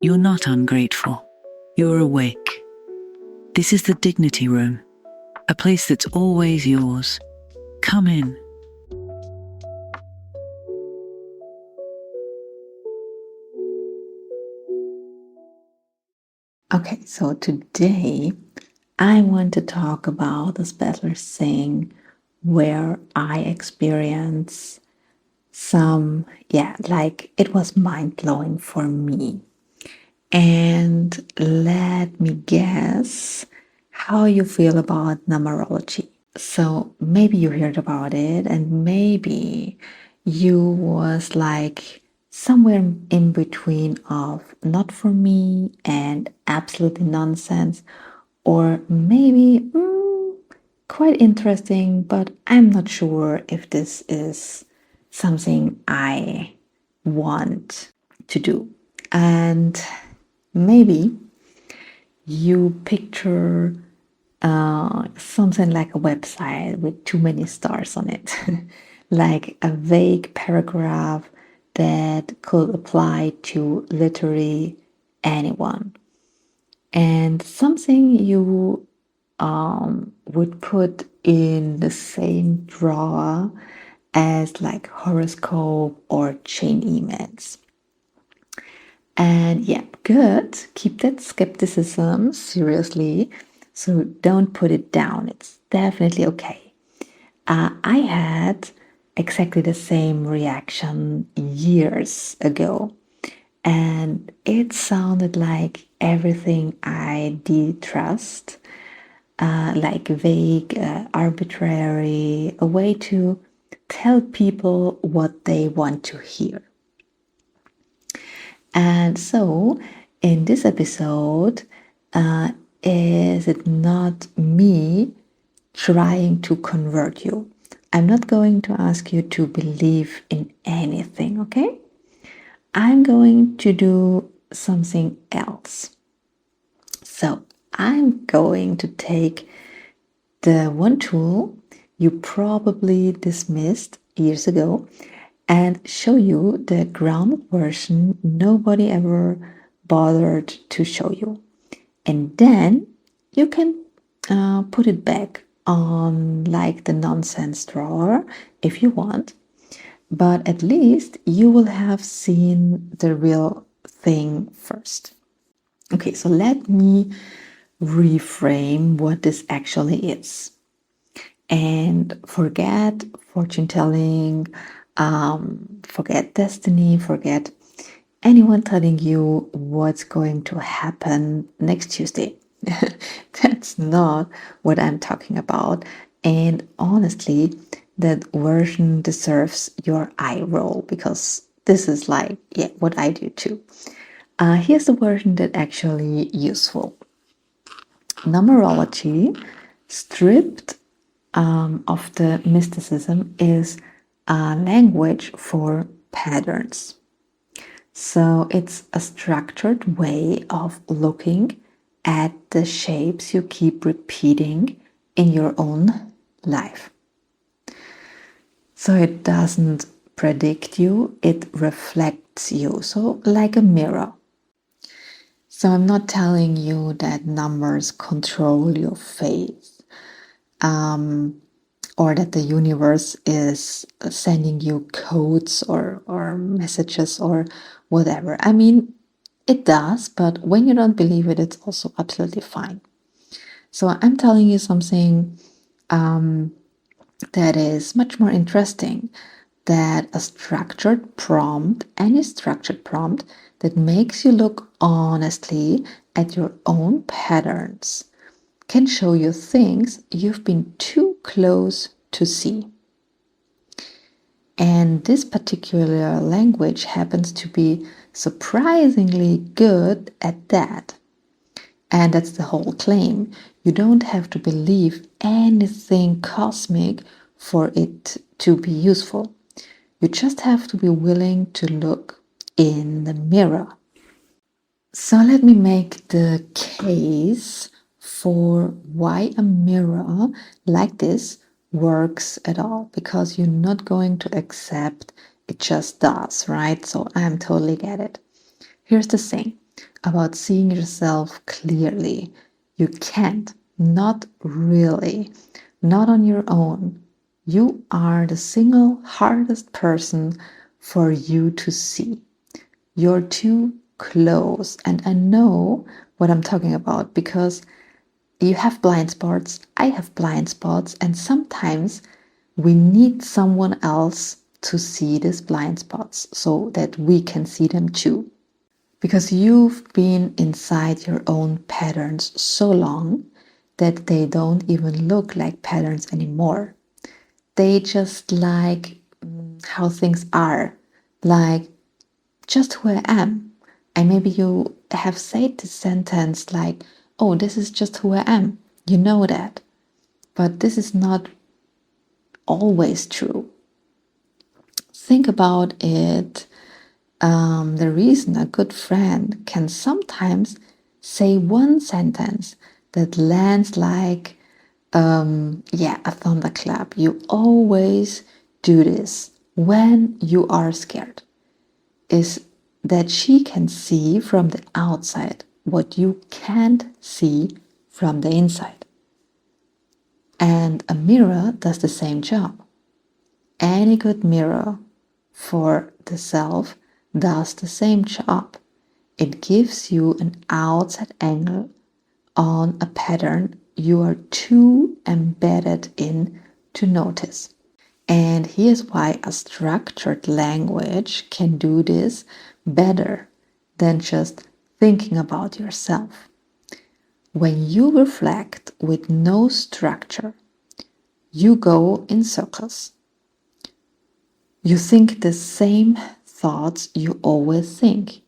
You're not ungrateful. You're awake. This is the Dignity Room, a place that's always yours. Come in. Okay, so today I want to talk about a special thing where I experience like it was mind blowing for me. And let me guess how you feel about numerology. So maybe you heard about it, and maybe you was like somewhere in between of not for me and absolutely nonsense, or maybe quite interesting, but I'm not sure if this is something I want to do. And maybe you picture something like a website with too many stars on it, like a vague paragraph that could apply to literally anyone, and something you would put in the same drawer as like horoscope or chain emails. And yeah, good. Keep that skepticism seriously. So don't put it down. It's definitely okay. I had exactly the same reaction years ago. And it sounded like everything I distrust, like vague, arbitrary, a way to tell people what they want to hear. And so, in this episode, is it not me trying to convert you? I'm not going to ask you to believe in anything, okay? I'm going to do something else. So, I'm going to take the one tool you probably dismissed years ago and show you the grounded version nobody ever bothered to show you. And then you can put it back on like the nonsense drawer if you want, but at least you will have seen the real thing first. Okay, so let me reframe what this actually is. And forget fortune telling, forget destiny, forget anyone telling you what's going to happen next Tuesday. That's not what I'm talking about. And honestly, that version deserves your eye roll because this is like, yeah, what I do too. Here's the version that actually useful. Numerology, stripped of the mysticism, is a language for patterns. So it's a structured way of looking at the shapes you keep repeating in your own life. So it doesn't predict you, it reflects you. So, like a mirror. So, I'm not telling you that numbers control your faith, or that the universe is sending you codes or messages or whatever. I mean, it does, but when you don't believe it, it's also absolutely fine. So I'm telling you something that is much more interesting, that a structured prompt, any structured prompt that makes you look honestly at your own patterns, can show you things you've been too close to see. And this particular language happens to be surprisingly good at that. And that's the whole claim. You don't have to believe anything cosmic for it to be useful. You just have to be willing to look in the mirror. So let me make the case for why a mirror like this works at all, because you're not going to accept it just does, right? So I totally get it. Here's the thing. about seeing yourself clearly. You can't, not really, not on your own. You are the single hardest person for you to see. You're too close. And I know what I'm talking about because you have blind spots, I have blind spots, and sometimes we need someone else to see these blind spots so that we can see them too. Because you've been inside your own patterns so long that they don't even look like patterns anymore. They just like how things are, like just who I am. And maybe you have said this sentence like, oh, this is just who I am. You know that. But this is not always true. Think about it. The reason a good friend can sometimes say one sentence that lands like, a thunderclap. You always do this when you are scared, is that she can see from the outside what you can't see from the inside. And a mirror does the same job. Any good mirror for the self does the same job. It gives you an outside angle on a pattern you are too embedded in to notice. And here's why a structured language can do this better than just thinking about yourself. When you reflect with no structure, you go in circles. You think the same thoughts you always think.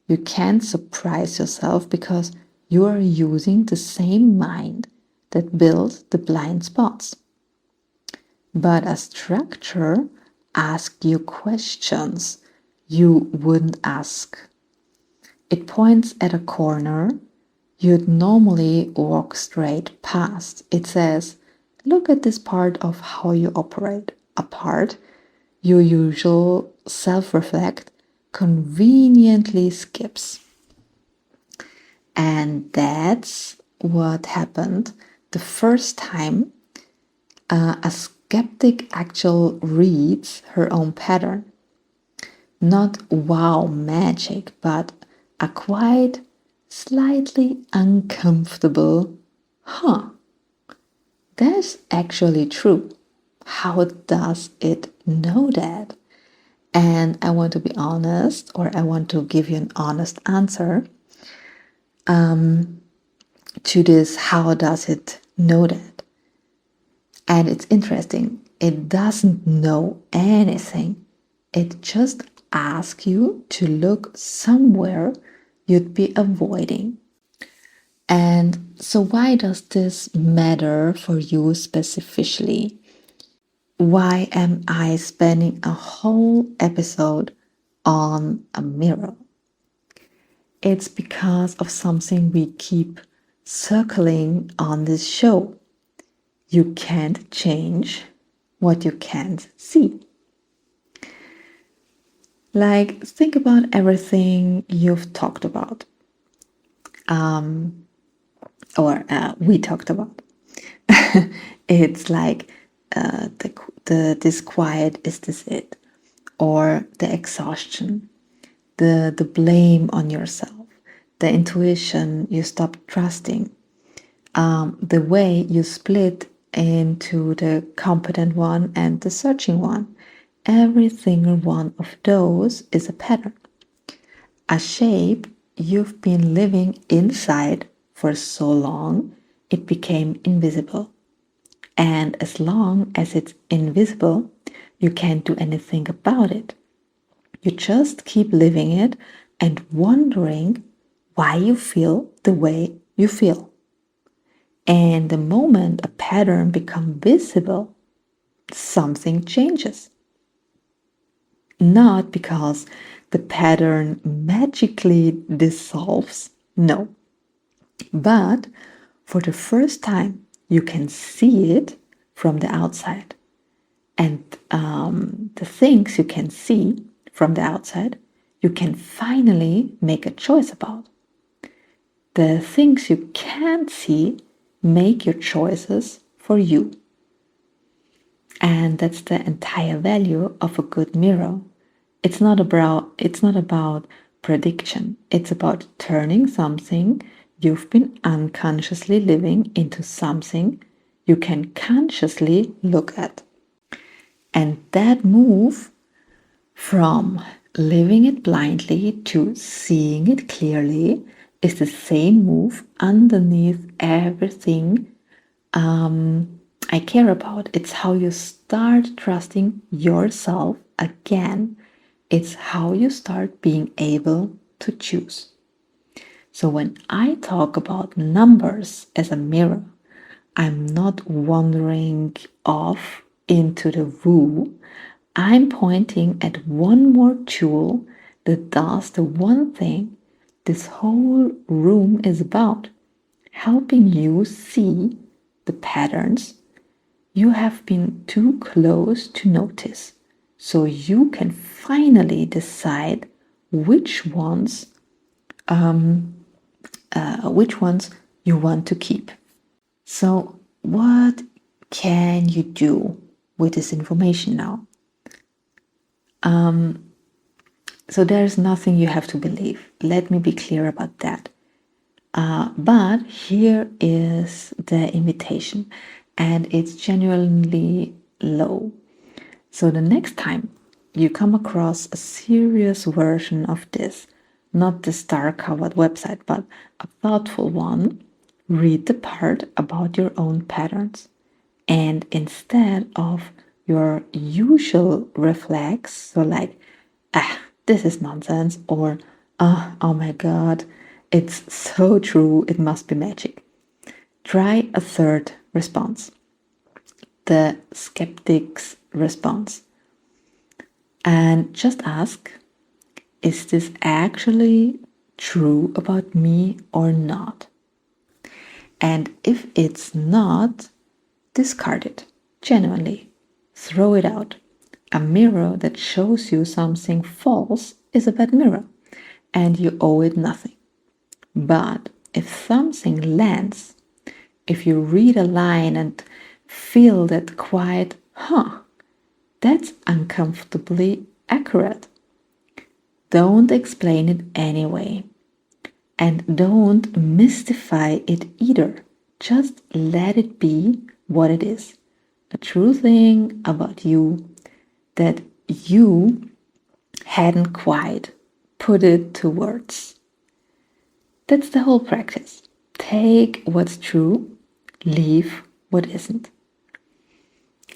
You can't surprise yourself because you are using the same mind that builds the blind spots. But a structure asks you questions you wouldn't ask. It points at a corner you'd normally walk straight past. It says, look at this part of how you operate, a part your usual self-reflect conveniently skips. And that's what happened the first time a skeptic actually reads her own pattern. Not wow magic, but a quite slightly uncomfortable, that's actually true. How does it know that? And I want to be honest, or I want to give you an honest answer to this. How does it know that? And it's interesting. It doesn't know anything. It just asks you to look somewhere you'd be avoiding. And so why does this matter for you specifically? Why am I spending a whole episode on a mirror? It's because of something we keep circling on this show. You can't change what you can't see. Like, think about everything you've talked about, we talked about. It's like the disquiet, is this it? Or the exhaustion, the blame on yourself, the intuition you stopped trusting, the way you split into the competent one and the searching one. Every single one of those is a pattern, a shape you've been living inside for so long it became invisible. And as long as it's invisible, you can't do anything about it. You just keep living it and wondering why you feel the way you feel. And the moment a pattern becomes visible, something changes. Not because the pattern magically dissolves, no. But for the first time, you can see it from the outside. And the things you can see from the outside, you can finally make a choice about. The things you can't see make your choices for you. And that's the entire value of a good mirror. It's not about prediction. It's about turning something you've been unconsciously living into something you can consciously look at. And that move from living it blindly to seeing it clearly is the same move underneath everything I care about. It's how you start trusting yourself again. It's how you start being able to choose. So when I talk about numbers as a mirror, I'm not wandering off into the woo. I'm pointing at one more tool that does the one thing this whole room is about, helping you see the patterns you have been too close to notice, so you can finally decide which ones you want to keep. So what can you do with this information now? So there's nothing you have to believe. Let me be clear about that. But here is the invitation, and it's genuinely low. So the next time you come across a serious version of this, not the star-covered website, but a thoughtful one, read the part about your own patterns. And instead of your usual reflex, so like, this is nonsense, or, oh my God, it's so true, it must be magic. Try a third response, the skeptic's response. And just ask, is this actually true about me or not? And if it's not, discard it, genuinely. Throw it out. A mirror that shows you something false is a bad mirror, and you owe it nothing. But if something lands, if you read a line and feel that quiet, that's uncomfortably accurate, don't explain it anyway. And don't mystify it either. Just let it be what it is. A true thing about you that you hadn't quite put it to words. That's the whole practice. Take what's true, leave what isn't.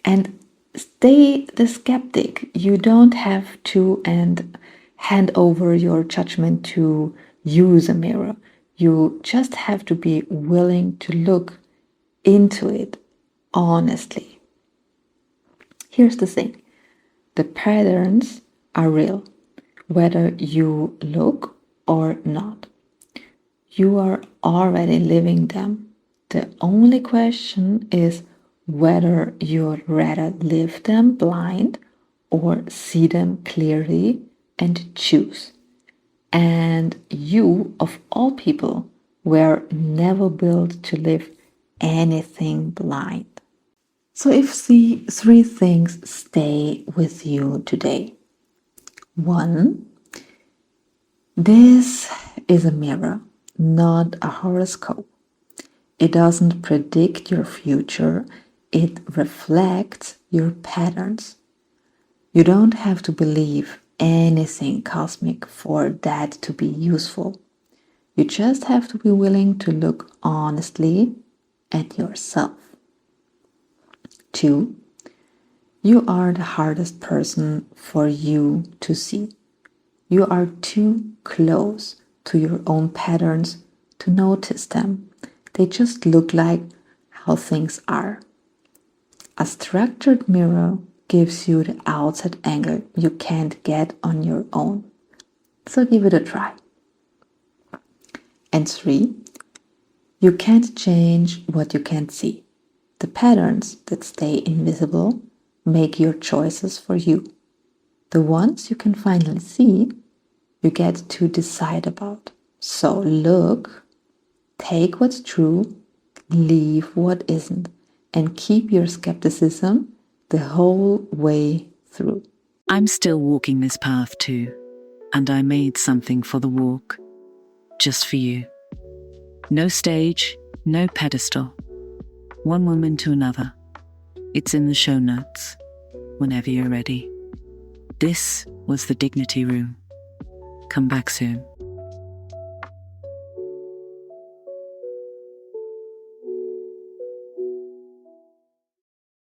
And stay the skeptic. You don't have to and hand over your judgment to use a mirror. You just have to be willing to look into it honestly. Here's the thing. The patterns are real, whether you look or not. You are already living them. The only question is whether you'd rather live them blind or see them clearly and choose. And you, of all people, were never built to live anything blind. So if the three things stay with you today. 1, this is a mirror, not a horoscope. It doesn't predict your future, it reflects your patterns. You don't have to believe anything cosmic for that to be useful. You just have to be willing to look honestly at yourself. 2, you are the hardest person for you to see. You are too close to your own patterns to notice them. They just look like how things are. A structured mirror gives you the outside angle you can't get on your own. So give it a try. And 3, you can't change what you can't see. The patterns that stay invisible make your choices for you. The ones you can finally see, you get to decide about. So look, take what's true, leave what isn't, and keep your skepticism the whole way through. I'm still walking this path too, and I made something for the walk, just for you. No stage, no pedestal. One woman to another. It's in the show notes, whenever you're ready. This was the Dignity Room. Come back soon.